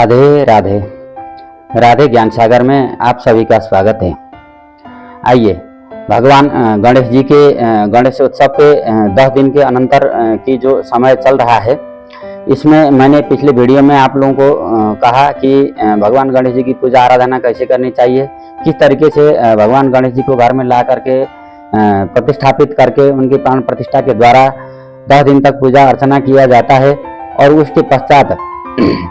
राधे राधे। राधे ज्ञान सागर में आप सभी का स्वागत है। आइए भगवान गणेश जी के गणेश उत्सव के 10 दिन के अनंतर की जो समय चल रहा है, इसमें मैंने पिछले वीडियो में आप लोगों को कहा कि भगवान गणेश जी की पूजा आराधना कैसे करनी चाहिए, किस तरीके से भगवान गणेश जी को घर में ला करके प्रतिष्ठापित करके उनकी प्राण प्रतिष्ठा के द्वारा 10 दिन तक पूजा अर्चना किया जाता है और उसके पश्चात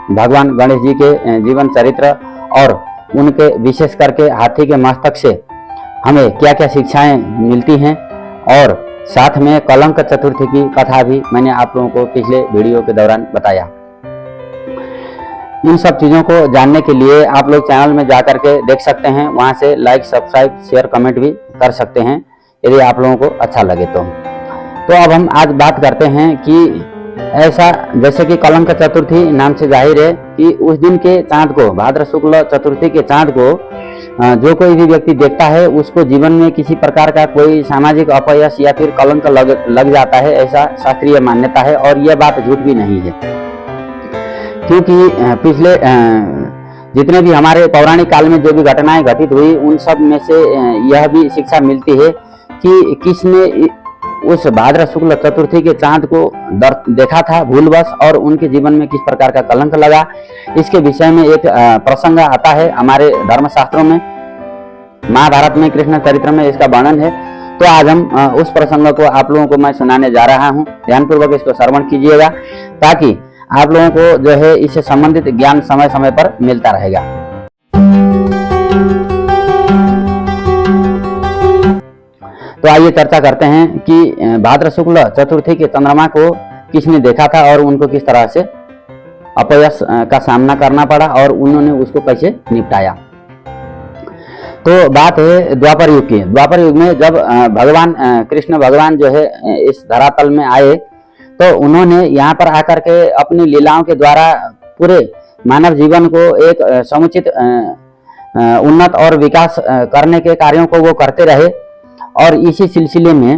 भगवान गणेश जी के जीवन चरित्र और उनके विशेष करके हाथी के मस्तक से हमें क्या क्या शिक्षाएं मिलती हैं, और साथ में कलंक चतुर्थी की कथा भी मैंने आप लोगों को पिछले वीडियो के दौरान बताया। इन सब चीज़ों को जानने के लिए आप लोग चैनल में जा करके देख सकते हैं, वहां से लाइक सब्सक्राइब शेयर कमेंट भी कर सकते हैं यदि आप लोगों को अच्छा लगे तो। अब हम आज बात करते हैं कि ऐसा जैसे कि कलंक चतुर्थी नाम से जाहिर है कि उस दिन के चांद को, भाद्र शुक्ल चतुर्थी के चांद को जो कोई भी व्यक्ति देखता है उसको जीवन में किसी प्रकार का कोई सामाजिक अपयश या फिर कलंक लग जाता है, ऐसा शास्त्रीय मान्यता है और यह बात झूठ भी नहीं है। क्योंकि पिछले जितने भी हमारे पौराणिक काल में जो भी घटनाएं घटित हुई उन सब में से यह भी शिक्षा मिलती है कि किसने उस भाद्र शुक्ल चतुर्थी के चांद को देखा था भूलवश और उनके जीवन में किस प्रकार का कलंक लगा। इसके विषय में एक प्रसंग आता है हमारे धर्मशास्त्रों में, महाभारत में कृष्ण चरित्र में इसका वर्णन है। तो आज हम उस प्रसंग को आप लोगों को मैं सुनाने जा रहा हूं। ध्यानपूर्वक इसको श्रवण कीजिएगा ताकि आप लोगों को जो है इससे संबंधित ज्ञान समय समय पर मिलता रहेगा। तो आइए चर्चा करते हैं कि भाद्र शुक्ल चतुर्थी के चंद्रमा को किसने देखा था और उनको किस तरह से अपयश का सामना करना पड़ा और उन्होंने उसको कैसे निपटाया। तो बात है द्वापर युग की। द्वापर युग में जब भगवान कृष्ण भगवान जो है इस धरातल में आए तो उन्होंने यहाँ पर आकर के अपनी लीलाओं के द्वारा पूरे मानव जीवन को एक समुचित उन्नत और विकास करने के कार्यों को वो करते रहे। और इसी सिलसिले में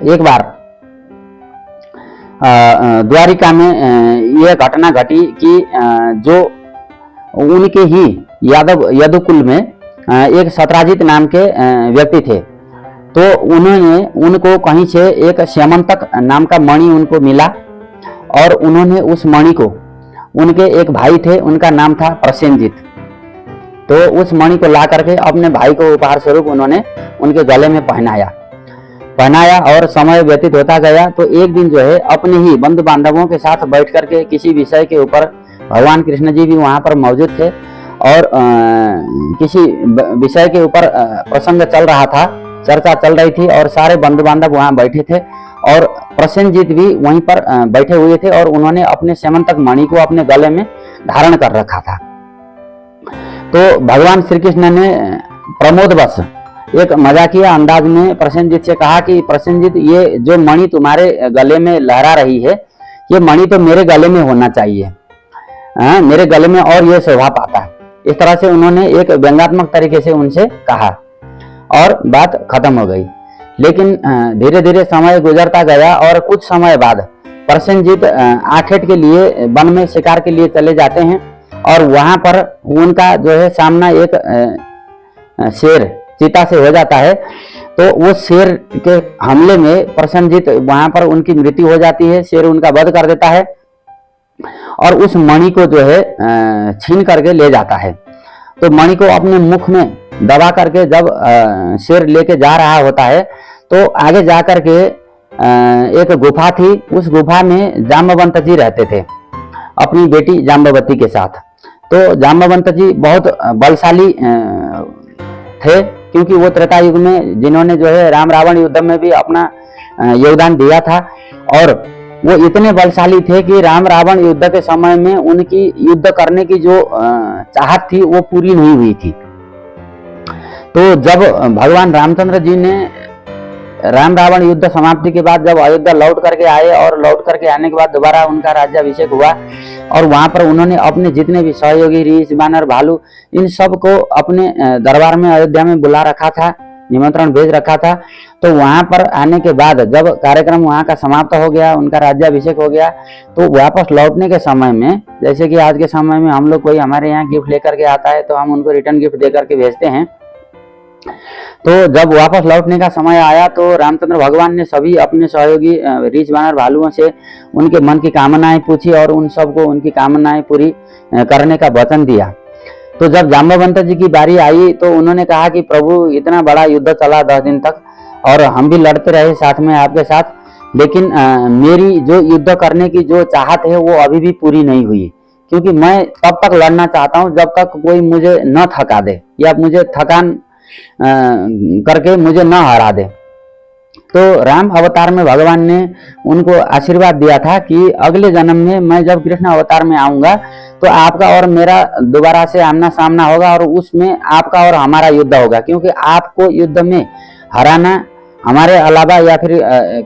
एक बार द्वारिका में यह घटना घटी कि जो उनके ही यदुकुल में एक सत्राजित नाम के व्यक्ति थे, तो उन्होंने उनको कहीं से एक स्यमंतक नाम का मणि उनको मिला और उन्होंने उस मणि को, उनके एक भाई थे उनका नाम था प्रसेनजीत, तो उस मणि को ला करके अपने भाई को उपहार स्वरूप उन्होंने उनके गले में पहनाया और समय व्यतीत होता गया। तो एक दिन जो है अपने ही बंधु बांधवों के साथ बैठ करके किसी विषय के ऊपर, भगवान कृष्ण जी भी वहां पर मौजूद थे और किसी विषय के ऊपर प्रसंग चल रहा था, चर्चा चल रही थी और सारे बंधु बांधव वहां बैठे थे और प्रसेनजीत भी वहीं पर बैठे हुए थे और उन्होंने अपने स्यमंतक मणि को अपने गले में धारण कर रखा था। तो भगवान श्री कृष्ण ने प्रमोदवश एक मजाकिया अंदाज में प्रसेनजीत से कहा कि प्रसेनजीत, ये जो मणि तुम्हारे गले में लहरा रही है, ये मणि तो मेरे गले में होना चाहिए, मेरे गले में और ये शोभा पाता है। इस तरह से उन्होंने एक व्यंग्यात्मक तरीके से उनसे कहा और बात खत्म हो गई। लेकिन धीरे धीरे समय गुजरता गया और कुछ समय बाद प्रसेनजीत आखेट के लिए वन में शिकार के लिए चले जाते हैं और वहां पर उनका जो है सामना एक शेर चीता से हो जाता है। तो वो शेर के हमले में प्रसेनजीत वहां पर उनकी मृत्यु हो जाती है, शेर उनका वध कर देता है और उस मणि को जो है छीन करके ले जाता है। तो मणि को अपने मुख में दबा करके जब शेर लेके जा रहा होता है तो आगे जा करके एक गुफा थी, उस गुफा में जाम्बवंत जी रहते थे अपनी बेटी जाम्बवती के साथ। तो जाम्बवंत जी बहुत बलशाली थे क्योंकि वो त्रेता युग में जिन्होंने जो है राम रावण युद्ध में भी अपना योगदान दिया था और वो इतने बलशाली थे कि राम रावण युद्ध के समय में उनकी युद्ध करने की जो चाहत थी वो पूरी नहीं हुई थी। तो जब भगवान रामचंद्र जी ने राम रावण युद्ध समाप्ति के बाद जब अयोध्या लौट करके आए और लौट करके आने के बाद दोबारा उनका राज्याभिषेक हुआ और वहां पर उन्होंने अपने जितने भी सहयोगी रीछ बानर भालू इन सब को अपने दरबार में अयोध्या में बुला रखा था निमंत्रण भेज रखा था। तो वहां पर आने के बाद जब कार्यक्रम वहां का समाप्त हो गया, उनका राज्याभिषेक हो गया, तो वापस लौटने के समय में, जैसे कि आज के समय में हम लोग कोई हमारे यहाँ गिफ्ट लेकर के आता है तो हम उनको रिटर्न गिफ्ट दे करके भेजते हैं। तो जब वापस लौटने का समय आया तो रामचंद्र भगवान ने सभी अपने सहयोगी रीछ बानर भालुओं से उनके मन की कामनाएं पूछी और उन सबको उनकी कामनाएं पूरी करने का वचन दिया। तो जब जाम्बवंत जी की बारी आई तो उन्होंने कहा कि प्रभु, इतना बड़ा युद्ध चला 10 दिन तक और हम भी लड़ते रहे साथ में आपके साथ, लेकिन मेरी जो युद्ध करने की जो चाहत है वो अभी भी पूरी नहीं हुई, क्योंकि मैं तब तक लड़ना चाहता हूँ जब तक कोई मुझे न थका दे या मुझे थकान करके मुझे न हरा दे। तो राम अवतार में भगवान ने उनको आशीर्वाद दिया था कि अगले जन्म में मैं जब कृष्ण अवतार में आऊंगा तो आपका और मेरा दोबारा से आमना सामना होगा और उसमें आपका और हमारा युद्ध होगा, क्योंकि आपको युद्ध में हराना हमारे अलावा या फिर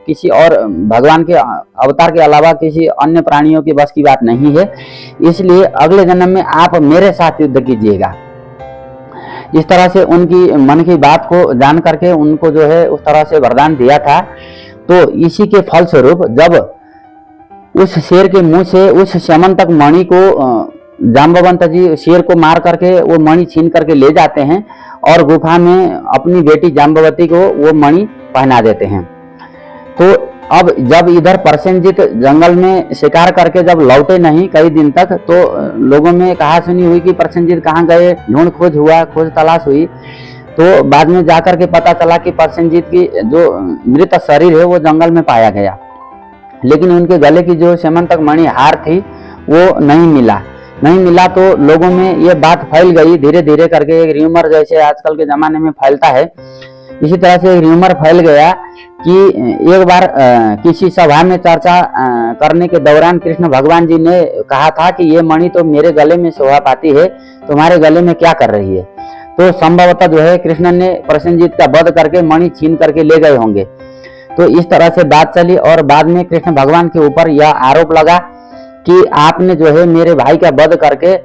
किसी और भगवान के अवतार के अलावा किसी अन्य प्राणियों की बस की बात नहीं है। इसलिए अगले जन्म में आप मेरे साथ युद्ध कीजिएगा। इस तरह से उनकी मन की बात को जान करके उनको जो है उस तरह से वरदान दिया था। तो इसी के फलस्वरूप जब उस शेर के मुंह से उस स्यमंतक मणि को जाम्बवंत जी शेर को मार करके वो मणि छीन करके ले जाते हैं और गुफा में अपनी बेटी जाम्बवती को वो मणि पहना देते हैं। तो अब जब इधर प्रसेनजीत जंगल में शिकार करके जब लौटे नहीं कई दिन तक, तो लोगों में कहा सुनी हुई कि प्रसेनजीत कहाँ गए, ढूंढ खोज हुआ, खोज तलाश हुई। तो बाद में जाकर के पता चला कि प्रसेनजीत की जो मृत शरीर है वो जंगल में पाया गया, लेकिन उनके गले की जो स्यमंतक मणि हार थी वो नहीं मिला। तो लोगों में ये बात फैल गई धीरे धीरे करके, एक र्यूमर जैसे आजकल के जमाने में फैलता है, इसी तरह से एक र्यूमर फैल गया कि एक बार किसी सभा में चर्चा करने के दौरान कृष्ण भगवान जी ने कहा था कि ये मणि तो मेरे गले में शोभा पाती है, तुम्हारे गले में क्या कर रही है। तो संभवतः जो है कृष्ण ने प्रसेनजीत का वध करके मणि छीन करके ले गए होंगे। तो इस तरह से बात चली और बाद में कृष्ण भगवान के ऊपर यह आरोप लगा कि आपने जो है मेरे भाई का वध करके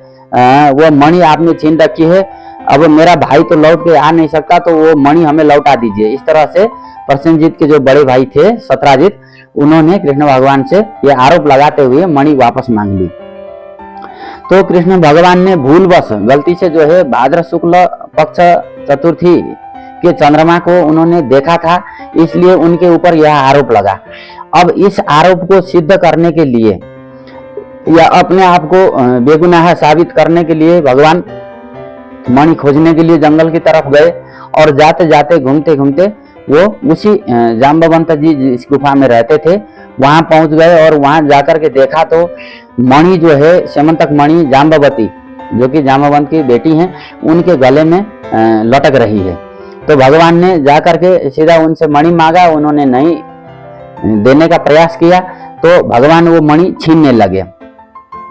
वो मणि आपने छीन रखी है, अब मेरा भाई तो लौट के आ नहीं सकता, तो वो मणि हमें लौटा दीजिए। इस तरह से प्रसेनजीत के जो बड़े भाई थे सत्राजित, उन्होंने कृष्ण भगवान से ये आरोप लगाते हुए मणि वापस मांग ली। तो कृष्ण भगवान ने भूलवश गलती से जो है भाद्र शुक्ल पक्ष चतुर्थी के चंद्रमा को उन्होंने देखा था, इसलिए उनके ऊपर यह आरोप लगा। अब इस आरोप को सिद्ध करने के लिए या अपने आप को बेगुनाह साबित करने के लिए भगवान मणि खोजने के लिए जंगल की तरफ गए और जाते जाते घूमते घूमते वो उसी जाम्बवंत जी जिस गुफा में रहते थे वहां पहुंच गए और वहां जाकर के देखा तो मणि जो है स्यमंतक मणि जाम्बवती, जो कि जाम्बवंत की बेटी हैं, उनके गले में लटक रही है। तो भगवान ने जाकर के सीधा उनसे मणि मांगा, उन्होंने नहीं देने का प्रयास किया, तो भगवान वो मणि छीनने लगे।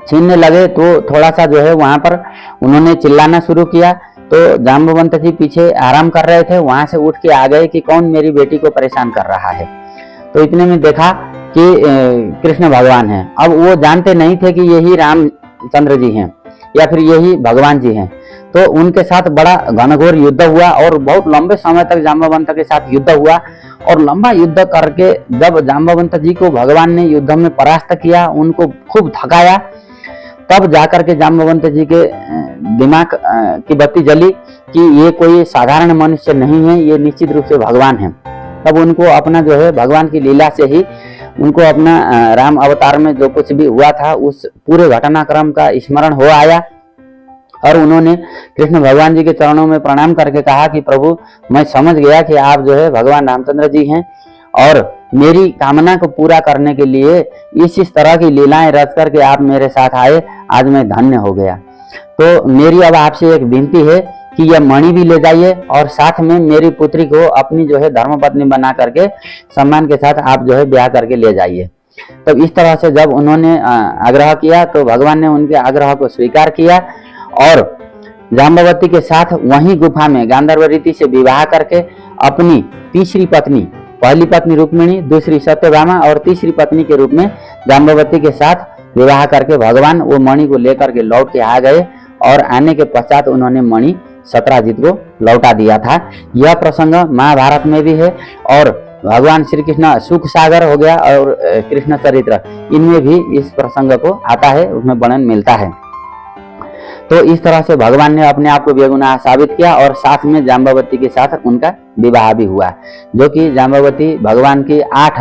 तो थोड़ा सा जो है वहां पर उन्होंने चिल्लाना शुरू किया। तो जाम्बवंत जी पीछे आराम कर रहे थे, वहां से उठ के आ गए कि कौन मेरी बेटी को परेशान कर रहा है। तो इतने में देखा कि कृष्ण भगवान हैं। अब वो जानते नहीं थे कि यही रामचंद्र जी हैं या फिर यही भगवान जी हैं। तो उनके साथ बड़ा घनघोर युद्ध हुआ और बहुत लंबे समय तक जाम्बवंत के साथ युद्ध हुआ। और लंबा युद्ध करके जब जाम्बवंत जी को भगवान ने युद्ध में परास्त किया, उनको खूब थकाया, तब जाकर के जाम्बवंत जी के दिमाग की बत्ती जली कि ये कोई साधारण मनुष्य नहीं है, ये निश्चित रूप से भगवान है। तब उनको अपना जो है भगवान की लीला से ही उनको अपना राम अवतार में जो कुछ भी हुआ था उस पूरे घटनाक्रम का स्मरण हो आया और उन्होंने कृष्ण भगवान जी के चरणों में प्रणाम करके कहा कि प्रभु, मैं समझ गया कि आप जो है भगवान रामचंद्र जी हैं और मेरी कामना को पूरा करने के लिए इस तरह की लीलाएं रच करके आप मेरे साथ आए, आज मैं धन्य हो गया। तो मेरी अब आपसे एक विनती है कि यह मणि भी ले जाइए और साथ में मेरी पुत्री को अपनी जो है धर्मपत्नी बना करके सम्मान के साथ आप जो है ब्याह करके ले जाइए। तो इस तरह से जब उन्होंने आग्रह किया तो भगवान ने उनके आग्रह को स्वीकार किया और जाम्बवती के साथ वहीं गुफा में गांधर्व रीति से विवाह करके अपनी तीसरी पत्नी, पहली पत्नी रुक्मिणी, दूसरी सत्यभामा और तीसरी पत्नी के रूप में जाम्बवती के साथ विवाह करके भगवान वो मणि को लेकर के लौट के आ गए और आने के पश्चात उन्होंने मणि सत्राजित को लौटा दिया था। यह प्रसंग महाभारत में भी है और भगवान श्री कृष्ण सुख सागर हो गया और कृष्ण चरित्र, इनमें भी इस प्रसंग को आता है, उसमें वर्णन मिलता है। तो इस तरह से भगवान ने अपने आप को बेगुनाह साबित किया और साथ में जाम्बवती के साथ उनका विवाह भी हुआ, जो कि जाम्बवती भगवान की 8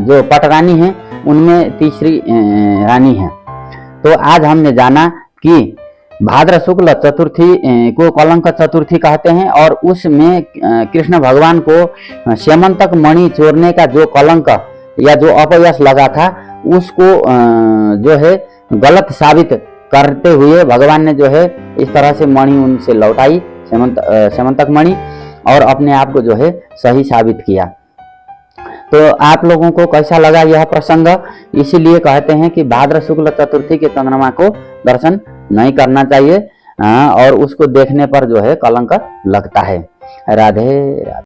जो पटरानी हैं उनमें तीसरी रानी है। तो आज हमने जाना कि भाद्र शुक्ल चतुर्थी को कलंक चतुर्थी कहते हैं और उसमें कृष्ण भगवान को स्यमंतक मणि चोरने का जो कलंक या जो अपयश लगा था उसको जो है गलत साबित करते हुए भगवान ने जो है इस तरह से मणि उनसे लौटाई, स्यमंतक मणि, और अपने आप को जो है सही साबित किया। तो आप लोगों को कैसा लगा यह प्रसंग? इसीलिए कहते हैं कि भाद्र शुक्ल चतुर्थी के चंद्रमा को दर्शन नहीं करना चाहिए और उसको देखने पर जो है कलंक लगता है। राधे राधे।